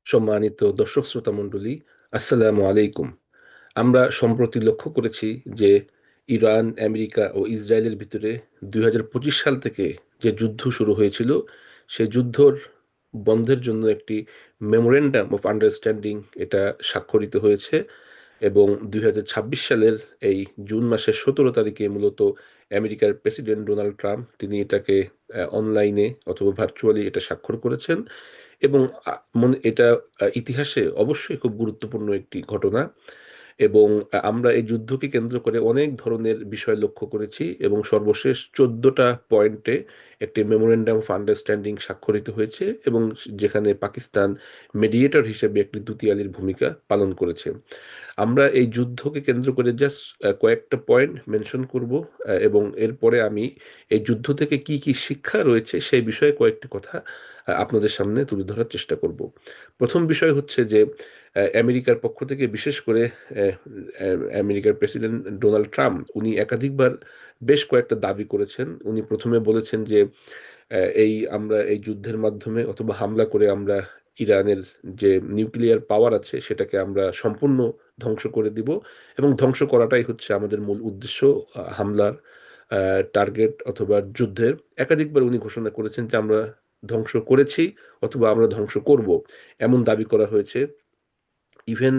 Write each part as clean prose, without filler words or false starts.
সম্মানিত দর্শক শ্রোতা মণ্ডলী, আসসালামু আলাইকুম। আমরা সম্প্রতি লক্ষ্য করেছি যে ইরান, আমেরিকা ও ইসরায়েলের ভিতরে 2025 সাল থেকে যে যুদ্ধ শুরু হয়েছিল, সেই যুদ্ধর বন্ধের জন্য একটি মেমোরেন্ডাম অফ আন্ডারস্ট্যান্ডিং এটা স্বাক্ষরিত হয়েছে। এবং 2026 সালের এই জুন মাসের 17 তারিখে মূলত আমেরিকার প্রেসিডেন্ট ডোনাল্ড ট্রাম্প তিনি এটাকে অনলাইনে অথবা ভার্চুয়ালি এটা স্বাক্ষর করেছেন। এবং এটা ইতিহাসে অবশ্যই খুব গুরুত্বপূর্ণ একটি ঘটনা। এবং আমরা এই যুদ্ধকে কেন্দ্র করে অনেক ধরনের বিষয় লক্ষ্য করেছি, এবং সর্বশেষ 14টা পয়েন্টে একটি মেমোরেন্ডাম অফ আন্ডারস্ট্যান্ডিং স্বাক্ষরিত হয়েছে, এবং যেখানে পাকিস্তান মেডিয়েটর হিসেবে একটি দুতিয়ালির ভূমিকা পালন করেছে। আমরা এই যুদ্ধকে কেন্দ্র করে জাস্ট কয়েকটা পয়েন্ট মেনশন করব, এবং এরপরে আমি এই যুদ্ধ থেকে কি কি শিক্ষা রয়েছে সেই বিষয়ে কয়েকটি কথা আপনাদের সামনে তুলে ধরার চেষ্টা করব। প্রথম বিষয় হচ্ছে যে আমেরিকার পক্ষ থেকে, বিশেষ করে আমেরিকার প্রেসিডেন্ট ডোনাল্ড ট্রাম্প উনি একাধিকবার বেশ কয়েকটা দাবি করেছেন। উনি প্রথমে বলেছেন যে আমরা এই যুদ্ধের মাধ্যমে অথবা হামলা করে আমরা ইরানের যে নিউক্লিয়ার পাওয়ার আছে সেটাকে আমরা সম্পূর্ণ ধ্বংস করে দিব, এবং ধ্বংস করাটাই হচ্ছে আমাদের মূল উদ্দেশ্য। হামলার টার্গেট অথবা যুদ্ধের একাধিকবার উনি ঘোষণা করেছেন যে আমরা ধ্বংস করেছি অথবা আমরা ধ্বংস করব, এমন দাবি করা হয়েছে। ইভেন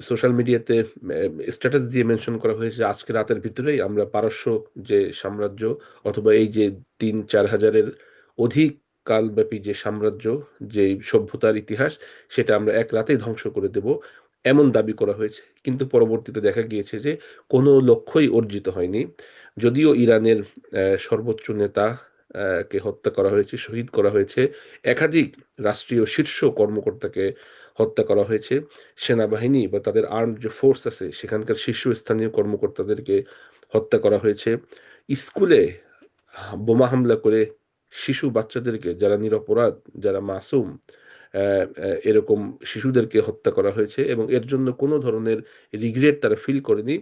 সোশ্যাল মিডিয়াতে স্ট্যাটাস দিয়ে মেনশন করা হয়েছে আজকে রাতের ভিতরেই আমরা পারস্য যে সাম্রাজ্য, অথবা এই যে 3-4 হাজারের অধিক কালব্যাপী যে সাম্রাজ্য, যে সভ্যতার ইতিহাস, সেটা আমরা এক রাতেই ধ্বংস করে দেব, এমন দাবি করা হয়েছে। কিন্তু পরবর্তীতে দেখা গিয়েছে যে কোনো লক্ষ্যই অর্জিত হয়নি। যদিও ইরানের সর্বোচ্চ নেতা কে হত্যা করা হয়েছে, শহীদ করা হয়েছে, একাধিক রাষ্ট্রীয় শীর্ষ কর্মকর্তাকে হত্যা করা হয়েছে, সেনাবাহিনী বা তাদের আর্মড যে ফোর্স আছে সেখানকার শীর্ষস্থানীয় কর্মকর্তাদেরকে হত্যা করা হয়েছে। স্কুলে বোমা হামলা করে শিশু বাচ্চাদেরকে, যারা নিরপরাধ, যারা মাসুম, এরকম শিশুদেরকে হত্যা করা হয়েছে, এবং এর জন্য কোনো ধরনের রিগ্রেট তারা ফিল করেনি।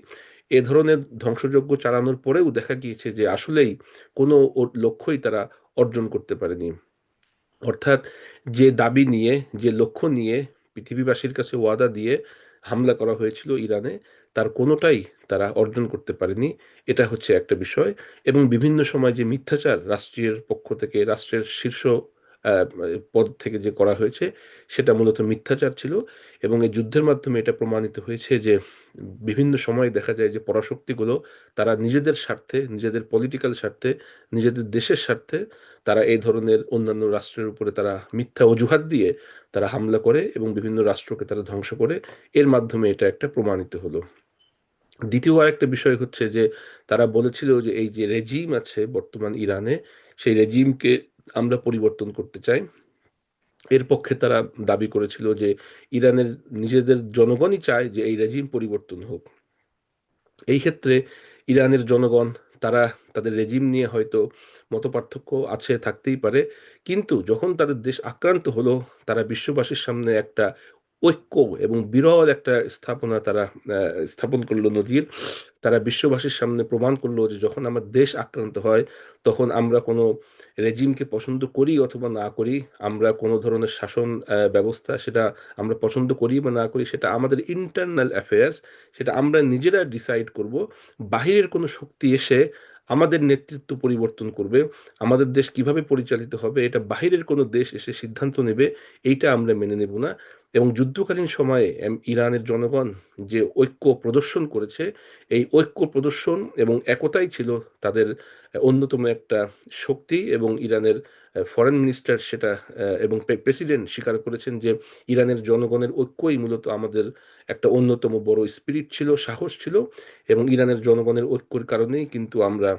এ ধরনের ধ্বংসযজ্ঞ চালানোর পরেও দেখা গিয়েছে যে আসলেই কোনো লক্ষ্যই তারা অর্জন করতে পারেনি। অর্থাৎ যে দাবি নিয়ে, যে লক্ষ্য নিয়ে পৃথিবীবাসীর কাছে ওয়াদা দিয়ে হামলা করা হয়েছিল ইরানে, তার কোনোটাই তারা অর্জন করতে পারেনি। এটা হচ্ছে একটা বিষয়। এবং বিভিন্ন সময় যে মিথ্যাচার রাষ্ট্রের পক্ষ থেকে, রাষ্ট্রের শীর্ষ আহ, পদ থেকে যে করা হয়েছে, সেটা মূলত মিথ্যাচার ছিল। এবং এই যুদ্ধের মাধ্যমে এটা প্রমাণিত হয়েছে যে বিভিন্ন সময় দেখা যায় যে পরাশক্তিগুলো তারা নিজেদের স্বার্থে, নিজেদের পলিটিক্যাল স্বার্থে, নিজেদের দেশের স্বার্থে তারা এই ধরনের অন্যান্য রাষ্ট্রের উপরে তারা মিথ্যা অজুহাত দিয়ে তারা হামলা করে এবং বিভিন্ন রাষ্ট্রকে তারা ধ্বংস করে। এর মাধ্যমে এটা একটা প্রমাণিত হলো। দ্বিতীয় আরেকটা বিষয় হচ্ছে যে তারা বলেছিল যে এই যে রেজিম আছে বর্তমান ইরানে, সেই রেজিমকে আমরা পরিবর্তন করতে চাই। এর পক্ষে তারা দাবি করেছিল যে ইরানের নিজেদের জনগণই চায় যে এই রেজিম পরিবর্তন হোক। এই ক্ষেত্রে ইরানের জনগণ, তারা তাদের রেজিম নিয়ে হয়তো মতপার্থক্য আছে, থাকতেই পারে, কিন্তু যখন তাদের দেশ আক্রান্ত হলো, তারা বিশ্ববাসীর সামনে একটা ঐক্য এবং বিরল একটা স্থাপনা তারা স্থাপন করলো, নজির। তারা বিশ্ববাসীর সামনে প্রমাণ করলো যে যখন আমার দেশ আক্রান্ত হয়, তখন আমরা কোনো রেজিমকে পছন্দ করি অথবা না করি, আমরা কোনো ধরনের শাসন ব্যবস্থা, সেটা আমরা পছন্দ করি বা না করি, সেটা আমাদের ইন্টারনাল অ্যাফেয়ার্স, সেটা আমরা নিজেরা ডিসাইড করব। বাহিরের কোনো শক্তি এসে আমাদের নেতৃত্ব পরিবর্তন করবে, আমাদের দেশ কিভাবে পরিচালিত হবে, এটা বাহিরের কোনো দেশ এসে সিদ্ধান্ত নেবে, এইটা আমরা মেনে নেব না। এবং যুদ্ধকালীন সময়ে ইরানের জনগণ যে ঐক্য প্রদর্শন করেছে, এই ঐক্য প্রদর্শন এবং একতাই ছিল তাদের অন্যতম একটা শক্তি। এবং ইরানের ফরেন মিনিস্টার সেটা এবং প্রেসিডেন্ট স্বীকার করেছেন যে ইরানের জনগণের ঐক্যই মূলত আমাদের একটা অন্যতম বড় স্পিরিট ছিল, সাহস ছিল, এবং ইরানের জনগণের ঐক্যের কারণেই কিন্তু আমরা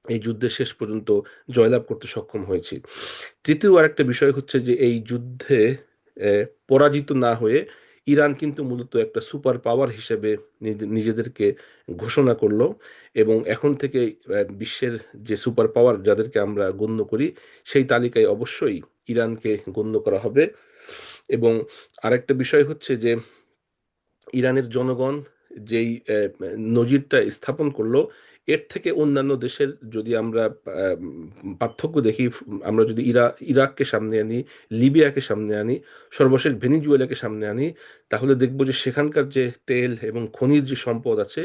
এই যুদ্ধে শেষ পর্যন্ত জয়লাভ করতে সক্ষম হয়েছি। তৃতীয় আরেকটা বিষয় হচ্ছে যে এই যুদ্ধে পরাজিত না হয়ে ইরান কিন্তু মূলত একটা সুপার পাওয়ার হিসেবে নিজেদেরকে ঘোষণা করলো। এবং এখন থেকে বিশ্বের যে সুপার পাওয়ার যাদেরকে আমরা গণ্য করি, সেই তালিকায় অবশ্যই ইরানকে গণ্য করা হবে। এবং আরেকটা বিষয় হচ্ছে যে ইরানের জনগণ যেই নজিরটা স্থাপন করলো, এর থেকে অন্যান্য দেশের যদি আমরা পার্থক্য দেখি, আমরা যদি ইরাককে সামনে আনি, লিবিয়াকে সামনে আনি, সর্বশেষ ভেনিজুয়েলাকে সামনে আনি, তাহলে দেখব যে সেখানকার যে তেল এবং খনিজ যে সম্পদ আছে,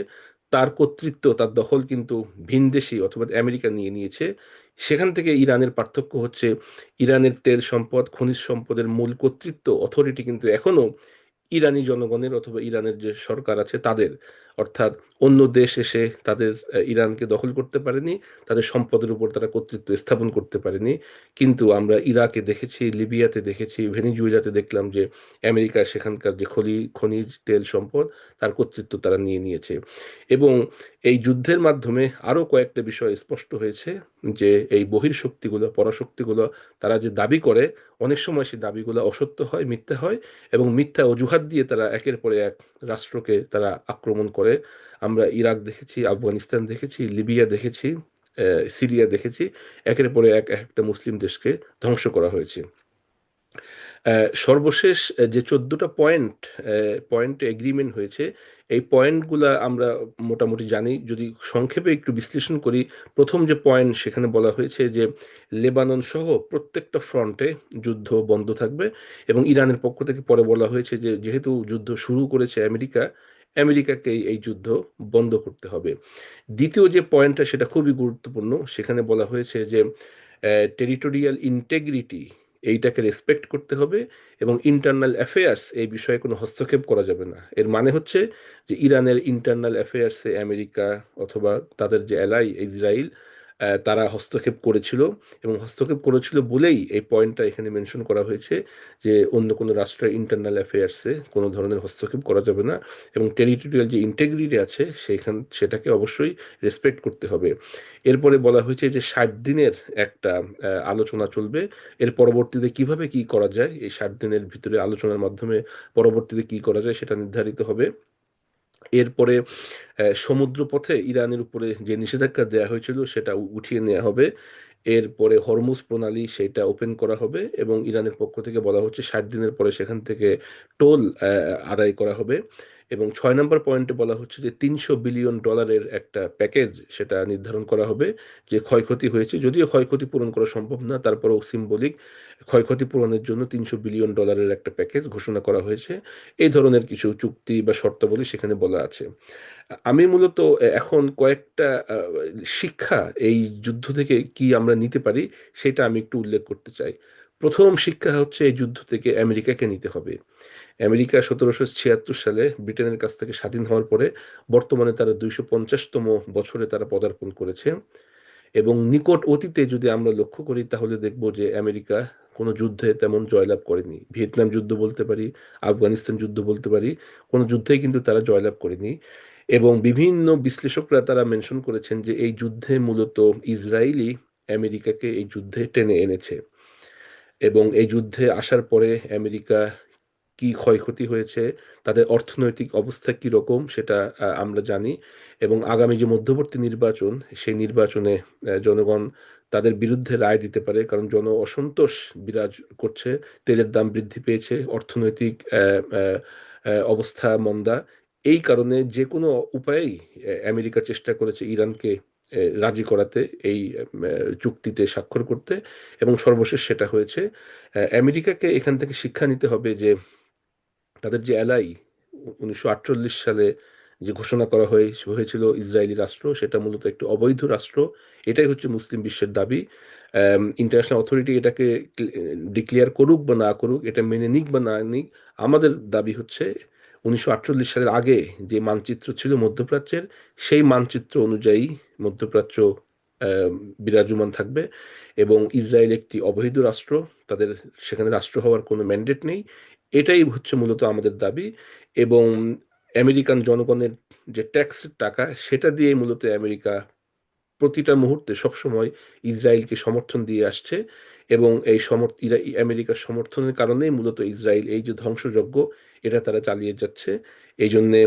তার কর্তৃত্ব, তার দখল কিন্তু ভিনদেশী অথবা আমেরিকা নিয়ে নিয়েছে। সেখান থেকে ইরানের পার্থক্য হচ্ছে, ইরানের তেল সম্পদ, খনিজ সম্পদের মূল কর্তৃত্ব, অথরিটি কিন্তু এখনো ইরানি জনগণের অথবা ইরানের যে সরকার আছে তাদের। অর্থাৎ অন্য দেশ এসে তাদের ইরানকে দখল করতে পারেনি, তাদের সম্পদের উপর তারা কর্তৃত্ব স্থাপন করতে পারেনি। কিন্তু আমরা ইরাকে দেখেছি, লিবিয়াতে দেখেছি, ভেনিজুয়েলাতে দেখলাম যে আমেরিকা সেখানকার যে খনিজ তেল সম্পদ, তার কর্তৃত্ব তারা নিয়ে নিয়েছে। এবং এই যুদ্ধের মাধ্যমে আরো কয়েকটা বিষয় স্পষ্ট হয়েছে, যে এই বহির্শক্তিগুলো, পরাশক্তিগুলো, তারা যে দাবি করে, অনেক সময় সেই দাবিগুলো অসত্য হয়, মিথ্যা হয়, এবং মিথ্যা অজুহাত দিয়ে তারা একের পরে এক রাষ্ট্রকে তারা আক্রমণ করে। আমরা ইরাক দেখেছি, আফগানিস্তান দেখেছি, লিবিয়া দেখেছি, সিরিয়া দেখেছি। একের পরে এক একটা মুসলিম দেশকে ধ্বংস করা হয়েছে। সর্বশেষ যে 14টা পয়েন্টে এগ্রিমেন্ট হয়েছে, এই পয়েন্টগুলা আমরা মোটামুটি জানি। যদি সংক্ষেপে একটু বিশ্লেষণ করি, প্রথম যে পয়েন্ট, সেখানে বলা হয়েছে যে লেবানন সহ প্রত্যেকটা ফ্রন্টে যুদ্ধ বন্ধ থাকবে। এবং ইরানের পক্ষ থেকে পরে বলা হয়েছে যে যেহেতু যুদ্ধ শুরু করেছে আমেরিকা, আমেরিকাকে এই যুদ্ধ বন্ধ করতে হবে। দ্বিতীয় যে পয়েন্টটা, সেটা খুবই গুরুত্বপূর্ণ। সেখানে বলা হয়েছে যে টেরিটোরিয়াল ইন্টেগ্রিটি, এইটাকে রেসপেক্ট করতে হবে, এবং ইন্টারনাল অ্যাফেয়ার্স, এই বিষয়ে কোনো হস্তক্ষেপ করা যাবে না। এর মানে হচ্ছে যে ইরানের ইন্টারনাল অ্যাফেয়ার্সে আমেরিকা অথবা তাদের যে অ্যালাই ইসরায়েল, তারা হস্তক্ষেপ করেছিল। এবং হস্তক্ষেপ করেছিল বলেই এই পয়েন্টটা এখানে মেনশন করা হয়েছে, যে অন্য কোনো রাষ্ট্রের ইন্টারনাল অ্যাফেয়ার্সে কোনো ধরনের হস্তক্ষেপ করা যাবে না, এবং টেরিটোরিয়াল যে ইন্টেগ্রিটি আছে সেটাকে অবশ্যই রেসপেক্ট করতে হবে। এরপরে বলা হয়েছে যে 60 দিনের একটা আলোচনা চলবে। এর পরবর্তীতে কিভাবে কি করা যায়, এই 60 দিনের ভিতরে আলোচনার মাধ্যমে পরবর্তীতে কি করা যায় সেটা নির্ধারিত হবে। এরপরে সমুদ্রপথে ইরানের উপরে যে নিষেধাজ্ঞা দেওয়া হয়েছিল সেটা উঠিয়ে নেওয়া হবে। এরপরে হরমুজ প্রণালী সেটা ওপেন করা হবে, এবং ইরানের পক্ষ থেকে বলা হচ্ছে 60 দিনের পরে সেখান থেকে টোল আদায় করা হবে। এবং 6 নম্বর পয়েন্টে বলা হচ্ছে যে $300 বিলিয়ন একটা প্যাকেজ সেটা নির্ধারণ করা হবে। যে ক্ষয়ক্ষতি হয়েছে, যদিও ক্ষয়ক্ষতি পূরণ করা সম্ভব না, তারপরেও সিম্বলিক ক্ষয়ক্ষতি পূরণের জন্য $300 বিলিয়ন একটা প্যাকেজ ঘোষণা করা হয়েছে। এই ধরনের কিছু চুক্তি বা শর্তাবলী সেখানে বলা আছে। আমি মূলত এখন কয়েকটা শিক্ষা এই যুদ্ধ থেকে কি আমরা নিতে পারি, সেটা আমি একটু উল্লেখ করতে চাই। প্রথম শিক্ষা হচ্ছে, এই যুদ্ধ থেকে আমেরিকাকে নিতে হবে। আমেরিকা 1776 সালে ব্রিটেনের কাছ থেকে স্বাধীন হওয়ার পরে বর্তমানে তারা 250তম বছরে তারা পদার্পণ করেছে। এবং নিকট অতীতে যদি আমরা লক্ষ্য করি, তাহলে দেখব যে আমেরিকা কোনো যুদ্ধে তেমন জয়লাভ করেনি। ভিয়েতনাম যুদ্ধ বলতে পারি, আফগানিস্তান যুদ্ধ বলতে পারি, কোনো যুদ্ধেই কিন্তু তারা জয়লাভ করেনি। এবং বিভিন্ন বিশ্লেষকরা তারা মেনশন করেছেন যে এই যুদ্ধে মূলত ইসরায়েলই আমেরিকাকে এই যুদ্ধে টেনে এনেছে। এবং এই যুদ্ধে আসার পরে আমেরিকা কি ক্ষয়ক্ষতি হয়েছে, তাদের অর্থনৈতিক অবস্থা কি রকম, সেটা আমরা জানি। এবং আগামী যে মধ্যবর্তী নির্বাচন, সেই নির্বাচনে জনগণ তাদের বিরুদ্ধে রায় দিতে পারে, কারণ অসন্তোষ বিরাজ করছে। তেলের দাম বৃদ্ধি পেয়েছে, অর্থনৈতিক অবস্থা মন্দা। এই কারণে যে কোনো উপায়েই আমেরিকা চেষ্টা করেছে ইরানকে রাজি করাতে, এই চুক্তিতে স্বাক্ষর করতে। এবং সর্বশেষ সেটা হয়েছে। আমেরিকাকে এখান থেকে শিক্ষা নিতে হবে যে তাদের যে অ্যালাই 1948 সালে যে ঘোষণা করা হয়েছিল ইসরায়েলি রাষ্ট্র, সেটা মূলত একটি অবৈধ রাষ্ট্র। এটাই হচ্ছে মুসলিম বিশ্বের দাবি। ইন্টারন্যাশনাল অথরিটি এটাকে ডিক্লেয়ার করুক বা না করুক, এটা মেনে নিক বা না নিক, আমাদের দাবি হচ্ছে 1948 সালের আগে যে মানচিত্র ছিল মধ্যপ্রাচ্যের, সেই মানচিত্র অনুযায়ী মধ্যপ্রাচ্য আম, বিরাজমান থাকবে। এবং ইসরায়েল একটি অবৈধ রাষ্ট্র, তাদের সেখানে রাষ্ট্র হওয়ার কোনো ম্যান্ডেট নেই। এটাই হচ্ছে মূলত আমাদের দাবি। এবং আমেরিকান জনগণের যে ট্যাক্সের টাকা, সেটা দিয়ে মূলত আমেরিকা প্রতিটা মুহূর্তে সবসময় ইসরায়েলকে সমর্থন দিয়ে আসছে। এবং এই আমেরিকার সমর্থনের কারণেই মূলত ইসরায়েল এই যে ধ্বংসযজ্ঞ, এটা তারা চালিয়ে যাচ্ছে। এই জন্যে,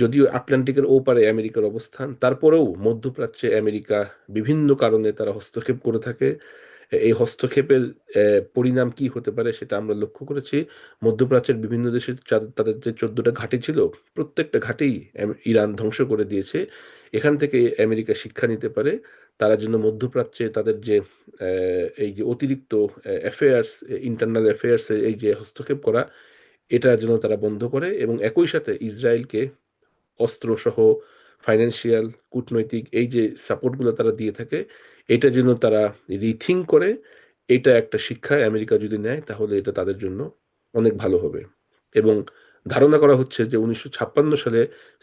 যদিও আটলান্টিকের ওপারে আমেরিকার অবস্থান, তারপরেও মধ্যপ্রাচ্যে আমেরিকা বিভিন্ন কারণে তারা হস্তক্ষেপ করে থাকে। এই হস্তক্ষেপের পরিণাম কি হতে পারে সেটা আমরা লক্ষ্য করেছি। মধ্যপ্রাচ্যের বিভিন্ন দেশে তাদের যে 14টা ঘাঁটি ছিল, প্রত্যেকটা ঘাঁটি ইরান ধ্বংস করে দিয়েছে। এখান থেকে আমেরিকা শিক্ষা নিতে পারে। তারা যেন মধ্যপ্রাচ্যে তাদের যে এই যে অতিরিক্ত অ্যাফেয়ার্স, ইন্টারনাল অ্যাফেয়ার্সে এই যে হস্তক্ষেপ করা, এটা যেন তারা বন্ধ করে এবং একই সাথে ইসরায়েলকে অস্ত্রসহ ফাইন্যান্সিয়াল, কূটনৈতিক এই যে সাপোর্টগুলো তারা দিয়ে থাকে, এটা যেন তারা রিথিঙ্ক করে। এটা একটা শিক্ষায় আমেরিকা যদি নেয় তাহলে এটা তাদের জন্য অনেক ভালো হবে। এবং ধারণা করা হচ্ছে যে 1956 সালে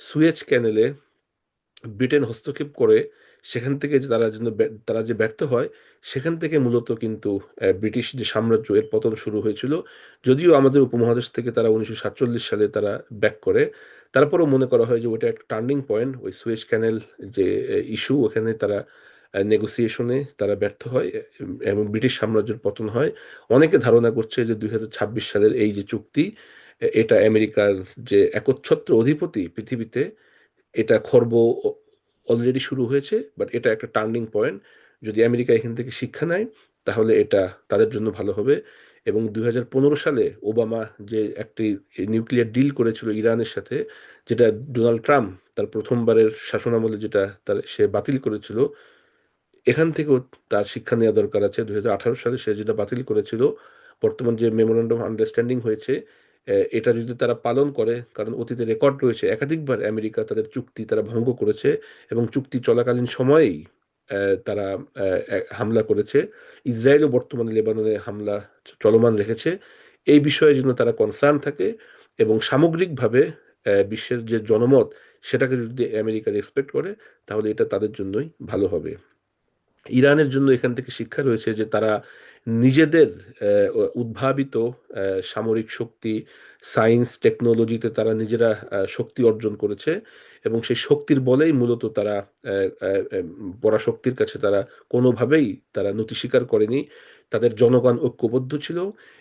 সুয়েজ ক্যানেলে ব্রিটেন হস্তক্ষেপ করে, সেখান থেকে যে তারা যে ব্যর্থ হয়, সেখান থেকে মূলত কিন্তু ব্রিটিশ যে সাম্রাজ্য এর পতন শুরু হয়েছিল। যদিও আমাদের উপমহাদেশ থেকে তারা 1947 সালে তারা ব্যাক করে, তারপরেও মনে করা হয় যে ওটা একটা টার্নিং পয়েন্ট। ওই সুয়েজ ক্যানেল যে ইস্যু, ওখানে তারা নেগোসিয়েশনে তারা ব্যর্থ হয় এবং ব্রিটিশ সাম্রাজ্যের পতন হয়। অনেকে ধারণা করছে যে 2026 সালের এই যে চুক্তি, এটা আমেরিকার যে একচ্ছত্র অধিপতি পৃথিবীতে, এটা খর্ব অলরেডি শুরু হয়েছে, বাট এটা একটা টার্নিং পয়েন্ট। যদি আমেরিকা এখান থেকে শিক্ষা নেয় তাহলে এটা তাদের জন্য ভালো হবে। এবং 2015 সালে ওবামা যে একটি নিউক্লিয়ার ডিল করেছিল ইরানের সাথে, যেটা ডোনাল্ড ট্রাম্প তার প্রথমবারের শাসনামলে যেটা সে বাতিল করেছিল, এখান থেকেও তার শিক্ষা নেওয়া দরকার আছে। 2018 সালে সে যেটা বাতিল করেছিল, বর্তমান যে মেমোরান্ডাম আন্ডারস্ট্যান্ডিং হয়েছে, এটা যদি তারা পালন করে, কারণ অতীতে রেকর্ড রয়েছে একাধিকবার আমেরিকা তাদের চুক্তি তারা ভঙ্গ করেছে এবং চুক্তি চলাকালীন সময়েই তারা হামলা করেছে। ইসরায়েলও বর্তমানে লেবাননে হামলা চলমান রেখেছে। এই বিষয়ে যেন তারা কনসার্ন থাকে এবং সামগ্রিকভাবে বিশ্বের যে জনমত, সেটাকে যদি আমেরিকা রেসপেক্ট করে, তাহলে এটা তাদের জন্যই ভালো হবে। ইরানের জন্য এখান থেকে শিক্ষা রয়েছে যে তারা নিজেদের উদ্ভাবিত সামরিক শক্তি, সায়েন্স টেকনোলজিতে তারা নিজেরা শক্তি অর্জন করেছে এবং সেই শক্তির বলেই মূলত তারা পরাশক্তির কাছে তারা কোনোভাবেই তারা নতি স্বীকার করেনি। তাদের জনগণ ঐক্যবদ্ধ ছিল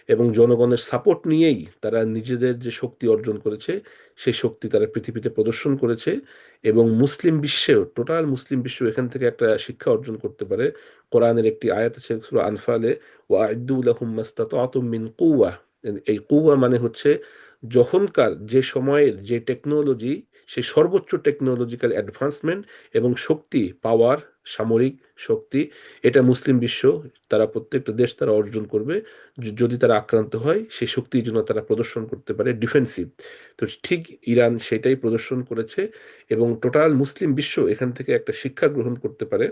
এবং জনগণের সাপোর্ট নিয়েই তারা নিজেদের যে শক্তি অর্জন করেছে, সেই শক্তি তারা পৃথিবীতে প্রদর্শন করেছে। এবং মুসলিম বিশ্বেও, টোটাল মুসলিম বিশ্ব এখান থেকে একটা শিক্ষা অর্জন করতে পারে। কোরআনের একটি আয়াত আছে সূরা আনফালে, ওয়া আ'ইদ্দু লাহুম মাসতাতা'তুম মিন কুওয়া। এই কুওয়া মানে হচ্ছে যখনকার যে সময়ের যে টেকনোলজি, সেই সর্বোচ্চ টেকনোলজিক্যাল অ্যাডভান্সমেন্ট এবং শক্তি, পাওয়ার, সামরিক শক্তি, এটা মুসলিম বিশ্ব, তারা প্রত্যেকটা দেশ তারা অর্জন করবে যদি তারা আক্রান্ত হয়, সেই শক্তির জন্য তারা প্রদর্শন করতে পারে ডিফেন্সিভ। তো ঠিক ইরান সেটাই প্রদর্শন করেছে এবং টোটাল মুসলিম বিশ্ব এখান থেকে একটা শিক্ষা গ্রহণ করতে পারে।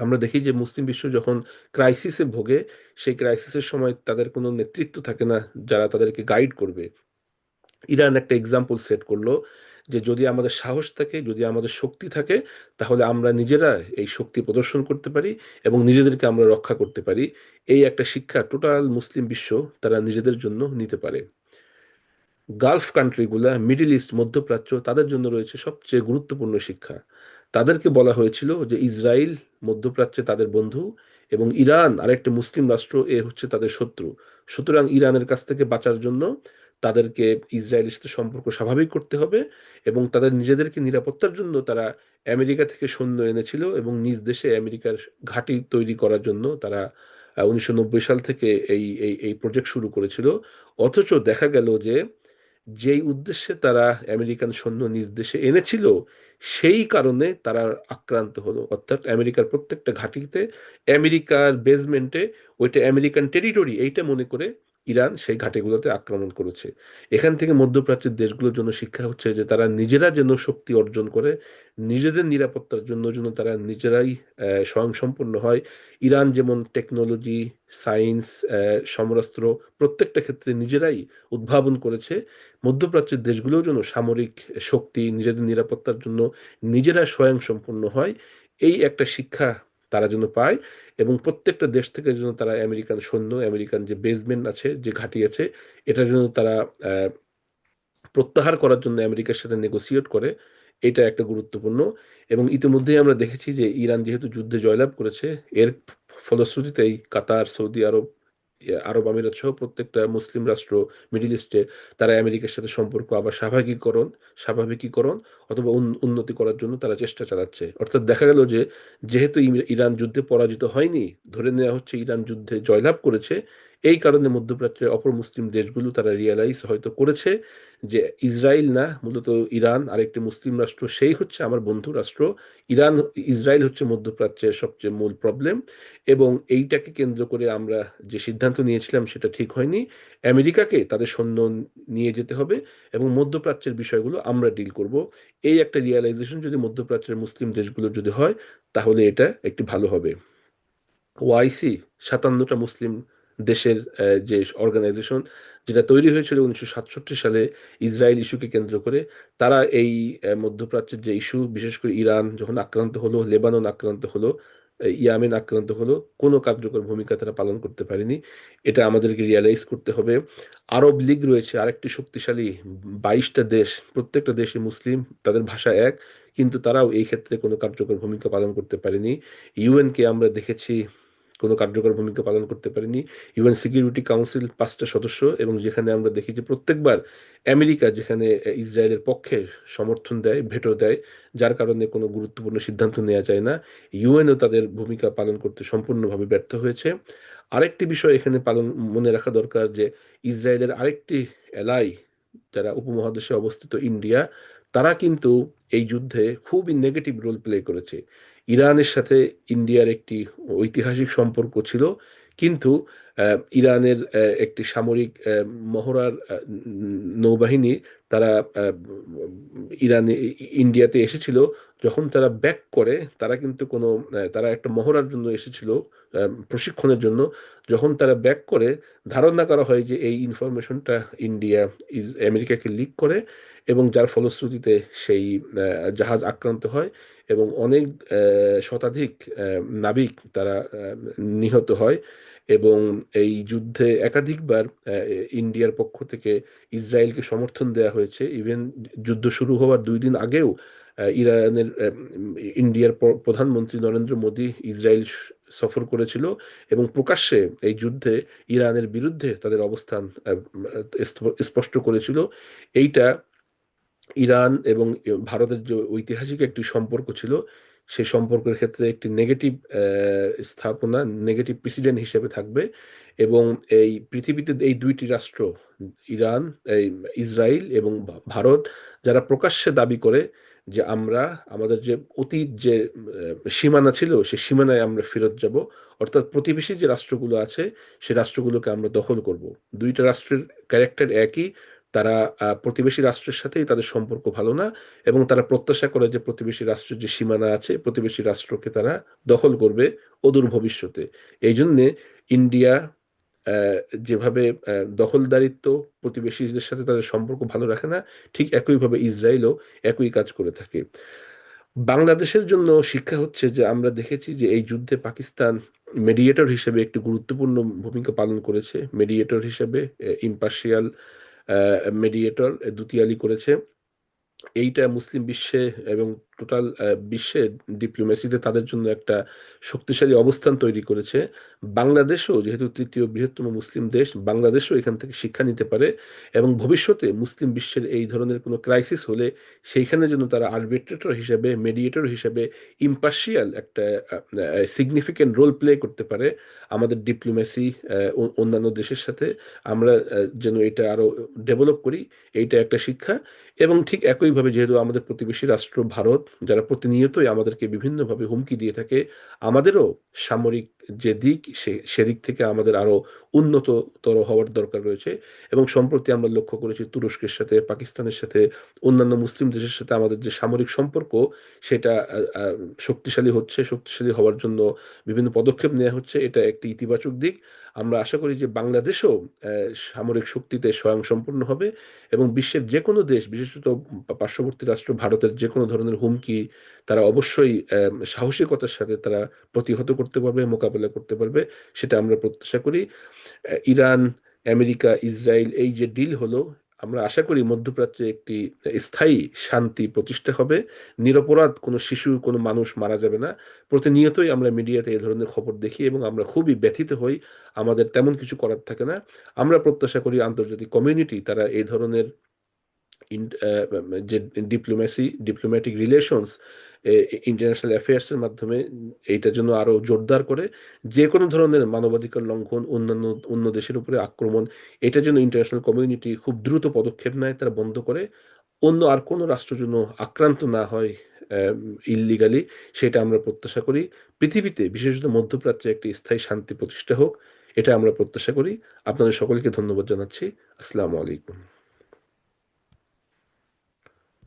আমরা দেখি যে মুসলিম বিশ্ব যখন ক্রাইসিসে ভোগে, সেই ক্রাইসিসের সময় তাদের কোনো নেতৃত্ব থাকে না যারা তাদেরকে গাইড করবে। ইরান একটা এক্সাম্পল সেট করলো যে যদি আমাদের সাহস থাকে, যদি আমাদের শক্তি থাকে, তাহলে আমরা নিজেরা এই শক্তি প্রদর্শন করতে পারি এবং নিজেদেরকে আমরা রক্ষা করতে পারি। এই একটা শিক্ষা টোটাল মুসলিম বিশ্ব তারা নিজেদের জন্য নিতে পারে। গালফ কান্ট্রিগুলা, মিডল ইস্ট, মধ্যপ্রাচ্য, তাদের জন্য রয়েছে সবচেয়ে গুরুত্বপূর্ণ শিক্ষা। তাদেরকে বলা হয়েছিল যে ইসরায়েল মধ্যপ্রাচ্যে তাদের বন্ধু এবং ইরান আরেকটা মুসলিম রাষ্ট্র, এ হচ্ছে তাদের শত্রু। সুতরাং ইরানের কাছ থেকে বাঁচার জন্য তাদেরকে ইসরায়েলের সাথে সম্পর্ক স্বাভাবিক করতে হবে এবং তাদের নিজেদেরকে নিরাপত্তার জন্য তারা আমেরিকা থেকে সৈন্য এনেছিল এবং নিজ দেশে আমেরিকার ঘাঁটি তৈরি করার জন্য তারা 1990 সাল থেকে এই প্রজেক্ট শুরু করেছিল। অথচ দেখা গেল যে যেই উদ্দেশ্যে তারা আমেরিকান সৈন্য নিজ দেশে এনেছিল, সেই কারণে তারা আক্রান্ত হলো। অর্থাৎ আমেরিকার প্রত্যেকটা ঘাঁটিতে, আমেরিকার বেসমেন্টে, ওইটা আমেরিকান টেরিটরি এইটা মনে করে ইরান সেই ঘাঁটিগুলোতে আক্রমণ করেছে। এখান থেকে মধ্যপ্রাচ্যের দেশগুলোর জন্য শিক্ষা হচ্ছে যে তারা নিজেরা যেন শক্তি অর্জন করে, নিজেদের নিরাপত্তার জন্য যেন তারা নিজেরাই স্বয়ংসম্পূর্ণ হয়। ইরান যেমন টেকনোলজি, সায়েন্স, সমরাস্ত্র প্রত্যেকটা ক্ষেত্রে নিজেরাই উদ্ভাবন করেছে, মধ্যপ্রাচ্যের দেশগুলোও যেন সামরিক শক্তি, নিজেদের নিরাপত্তার জন্য নিজেরা স্বয়ংসম্পূর্ণ হয়। এই একটা শিক্ষা তারা যেন পায় এবং প্রত্যেকটা দেশ থেকে যেন তারা আমেরিকান সৈন্য, আমেরিকান যে বেসমেন্ট আছে, যে ঘাঁটি আছে, এটা যেন তারা আহ, প্রত্যাহার করার জন্য আমেরিকার সাথে নেগোসিয়েট করে। এটা একটা গুরুত্বপূর্ণ। এবং ইতিমধ্যেই আমরা দেখেছি যে ইরান যেহেতু যুদ্ধে জয়লাভ করেছে, এর ফলশ্রুতিতেই কাতার, সৌদি আরব, আরব আমিরাত সহ প্রত্যেকটা মুসলিম রাষ্ট্র মিডল ইস্টে, তারা আমেরিকার সাথে সম্পর্ক আবার স্বাভাবিকীকরণ, অথবা উন্নতি করার জন্য তারা চেষ্টা চালাচ্ছে। অর্থাৎ দেখা গেল যে যেহেতু ইরান যুদ্ধে পরাজিত হয়নি, ধরে নেওয়া হচ্ছে ইরান যুদ্ধে জয়লাভ করেছে। এই কারণে মধ্যপ্রাচ্যের অপর মুসলিম দেশগুলো তারা রিয়েলাইজ হয়তো করেছে যে ইসরায়েল না, মূলত ইরান আরেকটি মুসলিম রাষ্ট্র, সেই হচ্ছে আমার বন্ধু রাষ্ট্র। ইরান, ইসরায়েল হচ্ছে মধ্যপ্রাচ্যের সবচেয়ে মূল প্রবলেম। এবং এইটাকে কেন্দ্র করে আমরা যে সিদ্ধান্ত নিয়েছিলাম সেটা ঠিক হয়নি। আমেরিকাকে তাদের সৈন্য নিয়ে যেতে হবে এবং মধ্যপ্রাচ্যের বিষয়গুলো আমরা ডিল করব। এই একটা রিয়েলাইজেশন যদি মধ্যপ্রাচ্যের মুসলিম দেশগুলো যদি হয়, তাহলে এটা একটি ভালো হবে। ওআইসি 57টা মুসলিম দেশের যে অর্গানাইজেশন, যেটা তৈরি হয়েছিল 1967 সালে ইসরায়েল ইস্যুকে কেন্দ্র করে, তারা এই মধ্যপ্রাচ্যের যে ইস্যু, বিশেষ করে ইরান যখন আক্রান্ত হলো, লেবানন আক্রান্ত হলো, ইয়ামেন আক্রান্ত হলো, কোনো কার্যকর ভূমিকা তারা পালন করতে পারেনি। এটা আমাদেরকে রিয়ালাইজ করতে হবে। আরব লীগ রয়েছে, আরেকটি শক্তিশালী 22টা দেশ, প্রত্যেকটা দেশে মুসলিম, তাদের ভাষা এক, কিন্তু তারাও এই ক্ষেত্রে কোনো কার্যকর ভূমিকা পালন করতে পারেনি। ইউএনকে আমরা দেখেছি কোনো কার্যকর ভূমিকা পালন করতে পারেনি। ইউএন সিকিউরিটি কাউন্সিল 5টা সদস্য, এবং যেখানে আমরা দেখি যে প্রত্যেকবার আমেরিকা যেখানে ইসরায়েলের পক্ষে সমর্থন দেয়, ভেটো দেয়, যার কারণে কোনো গুরুত্বপূর্ণ সিদ্ধান্ত নেওয়া যায় না। ইউএনও তাদের ভূমিকা পালন করতে সম্পূর্ণভাবে ব্যর্থ হয়েছে। আরেকটি বিষয় এখানে মনে রাখা দরকার যে ইসরায়েলের আরেকটি এলাই, যারা উপমহাদেশে অবস্থিত ইন্ডিয়া, তারা কিন্তু এই যুদ্ধে খুবই নেগেটিভ রোল প্লে করেছে। ইরানের সাথে ইন্ডিয়ার একটি ঐতিহাসিক সম্পর্ক ছিল, কিন্তু ইরানের একটি সামরিক মহড়ার নৌবাহিনী, তারা ইরানে ইন্ডিয়াতে এসেছিল। যখন তারা ব্যাক করে, তারা কিন্তু কোনো তারা একটা মহড়ার জন্য এসেছিল, প্রশিক্ষণের জন্য। যখন তারা ব্যাক করে, ধারণা করা হয় যে এই ইনফরমেশনটা ইন্ডিয়া আমেরিকাকে লিক করে, এবং যার ফলশ্রুতিতে সেই জাহাজ আক্রান্ত হয় এবং অনেক শতাধিক নাবিক তারা নিহত হয়। এবং এই যুদ্ধে একাধিকবার ইন্ডিয়ার পক্ষ থেকে ইসরায়েলকে সমর্থন দেওয়া হয়েছে। ইভেন যুদ্ধ শুরু হওয়ার 2 দিন আগেও ইরানের ইন্ডিয়ার প্রধানমন্ত্রী নরেন্দ্র মোদী ইসরায়েল সফর করেছিল এবং প্রকাশ্যে এই যুদ্ধে ইরানের বিরুদ্ধে তাদের অবস্থান স্পষ্ট করেছিল। এইটা ইরান এবং ভারতের যে ঐতিহাসিক একটি সম্পর্ক ছিল, সেই সম্পর্কের ক্ষেত্রে একটি নেগেটিভ স্থাপনা, নেগেটিভ প্রেসিডেন্ট হিসেবে থাকবে। এবং এই পৃথিবীতে এই দুইটি রাষ্ট্র, ইরান, এই ইসরায়েল এবং ভারত, যারা প্রকাশ্যে দাবি করে যে আমরা আমাদের যে অতীত যে সীমানা ছিল, সেই সীমানায় আমরা ফেরত যাব, অর্থাৎ প্রতিবেশী যে রাষ্ট্রগুলো আছে সেই রাষ্ট্রগুলোকে আমরা দখল করব। দুইটা রাষ্ট্রের ক্যারেক্টার একই। তারা প্রতিবেশী রাষ্ট্রের সাথেই তাদের সম্পর্ক ভালো না, এবং তারা প্রত্যাশা করে যে প্রতিবেশী রাষ্ট্রের যে সীমানা আছে, প্রতিবেশী রাষ্ট্রকে তারা দখল করবে অদূর ভবিষ্যতে। এই জন্যে ইন্ডিয়া আহ, যেভাবে দখলদারিত্ব, প্রতিবেশীদের সাথে তাদের সম্পর্ক ভালো রাখে না, ঠিক একইভাবে ইসরায়েলও একই কাজ করে থাকে। বাংলাদেশের জন্য শিক্ষা হচ্ছে যে আমরা দেখেছি যে এই যুদ্ধে পাকিস্তান মেডিয়েটর হিসেবে একটি গুরুত্বপূর্ণ ভূমিকা পালন করেছে। মেডিয়েটর হিসেবে ইম্পার্শিয়াল মেডিয়েটর, দুতিয়ালি করেছে। এইটা মুসলিম বিশ্বে এবং টোটাল বিশ্বে ডিপ্লোমেসিতে তাদের জন্য একটা শক্তিশালী অবস্থান তৈরি করেছে। বাংলাদেশও যেহেতু তৃতীয় বৃহত্তম মুসলিম দেশ, বাংলাদেশও এখান থেকে শিক্ষা নিতে পারে, এবং ভবিষ্যতে মুসলিম বিশ্বের এই ধরনের কোনো ক্রাইসিস হলে সেইখানে যেন তারা আরবিট্রেটর হিসেবে, মেডিয়েটর হিসেবে, ইম্পার্শিয়াল একটা সিগনিফিক্যান্ট রোল প্লে করতে পারে আমাদের ডিপ্লোমেসি অন্যান্য দেশের সাথে। আমরা যেন এটা আরো ডেভেলপ করি, এইটা একটা শিক্ষা। এবং ঠিক একইভাবে যেহেতু আমাদের প্রতিবেশী রাষ্ট্র ভারত, যারা প্রতিনিয়তই আমাদেরকে বিভিন্নভাবে হুমকি দিয়ে থাকে, আমাদেরও সামরিক যে দিক, সেদিক থেকে আমাদের আরো উন্নততর হওয়ার দরকার রয়েছে। এবং সম্প্রতি আমরা লক্ষ্য করেছি তুরস্কের সাথে, পাকিস্তানের সাথে, অন্যান্য মুসলিম দেশের সাথে আমাদের যে সামরিক সম্পর্ক, সেটা শক্তিশালী হচ্ছে। শক্তিশালী হওয়ার জন্য বিভিন্ন পদক্ষেপ নেওয়া হচ্ছে, এটা একটি ইতিবাচক দিক। আমরা আশা করি যে বাংলাদেশও সামরিক শক্তিতে স্বয়ংসম্পূর্ণ হবে, এবং বিশ্বের যে কোনো দেশ, বিশেষত পার্শ্ববর্তী রাষ্ট্র ভারতের যে কোনো ধরনের হুমকি তারা অবশ্যই সাহসিকতার সাথে তারা প্রতিহত করতে পারবে, মোকাবেলা করতে পারবে, সেটা আমরা প্রত্যাশা করি। ইরান, আমেরিকা, ইসরায়েল এই যে ডিল হলো, আমরা আশা করি মধ্যপ্রাচ্যে একটি স্থায়ী শান্তি প্রতিষ্ঠা হবে। নিরপরাধ কোনো শিশু, কোনো মানুষ মারা যাবে না। প্রতিনিয়তই আমরা মিডিয়াতে এই ধরনের খবর দেখি এবং আমরা খুবই ব্যথিত হই। আমাদের তেমন কিছু করার থাকে না। আমরা প্রত্যাশা করি আন্তর্জাতিক কমিউনিটি তারা এই ধরনের যে ডিপ্লোম্যাটিক রিলেশনস, ইন্টারন্যাশনাল অ্যাফেয়ার্সের মাধ্যমে এইটা জন্য আরো জোরদার করে যে কোনো ধরনের মানবাধিকার লঙ্ঘন, অন্যান্য অন্য দেশের উপরে আক্রমণ, এটা যেন ইন্টারন্যাশনাল কমিউনিটি খুব দ্রুত পদক্ষেপ নেয়, তারা বন্ধ করে, অন্য আর কোনো রাষ্ট্র যেন আক্রান্ত না হয় ইল্লিগালি, সেটা আমরা প্রত্যাশা করি। পৃথিবীতে বিশেষত মধ্যপ্রাচ্যে একটি স্থায়ী শান্তি প্রতিষ্ঠা হোক, এটা আমরা প্রত্যাশা করি। আপনাদের সকলকে ধন্যবাদ জানাচ্ছি। আসসালামু আলাইকুম।